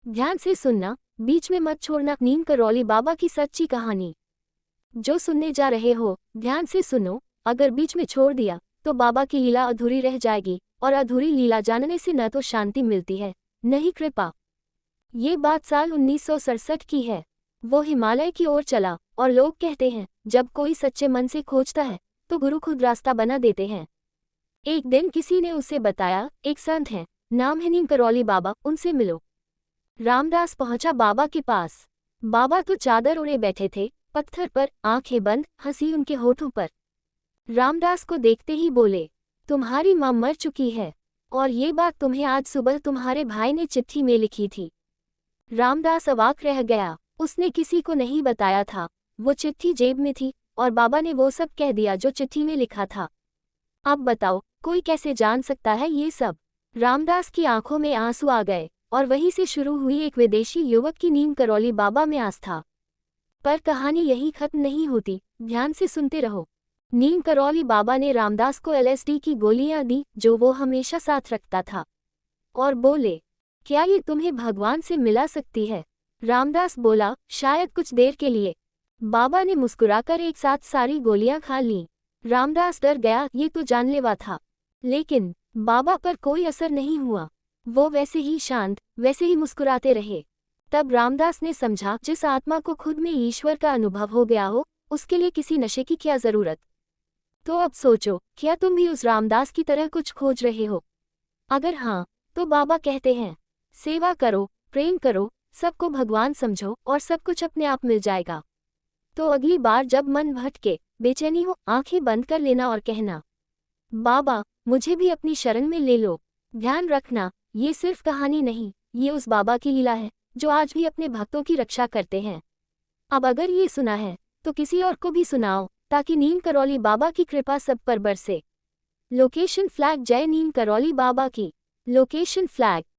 ध्यान से सुनना, बीच में मत छोड़ना। नीम करौली बाबा की सच्ची कहानी। जो सुनने जा रहे हो, ध्यान से सुनो। अगर बीच में छोड़ दिया तो बाबा की लीला अधूरी रह जाएगी, और अधूरी लीला जानने से न तो शांति मिलती है, न ही कृपा। ये बात साल 1967 की है। वो हिमालय की ओर चला, और लोग कहते हैं जब कोई सच्चे मन से खोजता है तो गुरु खुद रास्ता बना देते हैं। एक दिन किसी ने उसे बताया, एक संत हैं, नाम है नीम करौली बाबा, उनसे मिलो। रामदास पहुंचा बाबा के पास। बाबा तो चादर ओढ़े बैठे थे, पत्थर पर, आंखें बंद, हंसी उनके होठों पर। रामदास को देखते ही बोले, तुम्हारी मां मर चुकी है, और ये बात तुम्हें आज सुबह तुम्हारे भाई ने चिट्ठी में लिखी थी। रामदास अवाक रह गया। उसने किसी को नहीं बताया था। वो चिट्ठी जेब में थी, और बाबा ने वो सब कह दिया जो चिट्ठी में लिखा था। अब बताओ, कोई कैसे जान सकता है ये सब? रामदास की आंखों में आंसू आ गए, और वहीं से शुरू हुई एक विदेशी युवक की नीम करौली बाबा में आस्था। पर कहानी यही खत्म नहीं होती, ध्यान से सुनते रहो। नीम करौली बाबा ने रामदास को LSD की गोलियां दी, जो वो हमेशा साथ रखता था, और बोले, क्या ये तुम्हें भगवान से मिला सकती है? रामदास बोला, शायद कुछ देर के लिए। बाबा ने मुस्कुराकर एक साथ सारी गोलियां खा लीं। रामदास डर गया, ये तो जानलेवा था। लेकिन बाबा पर कोई असर नहीं हुआ। वो वैसे ही शांत, वैसे ही मुस्कुराते रहे। तब रामदास ने समझा, जिस आत्मा को खुद में ईश्वर का अनुभव हो गया हो, उसके लिए किसी नशे की क्या जरूरत। तो अब सोचो, क्या तुम भी उस रामदास की तरह कुछ खोज रहे हो? अगर हाँ, तो बाबा कहते हैं, सेवा करो, प्रेम करो, सबको भगवान समझो, और सब कुछ अपने आप मिल जाएगा। तो अगली बार जब मन भटके, बेचैनी हो, आंखें बंद कर लेना और कहना, बाबा, मुझे भी अपनी शरण में ले लो। ध्यान रखना, ये सिर्फ कहानी नहीं, ये उस बाबा की लीला है जो आज भी अपने भक्तों की रक्षा करते हैं। अब अगर ये सुना है तो किसी और को भी सुनाओ, ताकि नीम करौली बाबा की कृपा सब पर बरसे। Location flag. जय नीम करौली बाबा की। Location flag.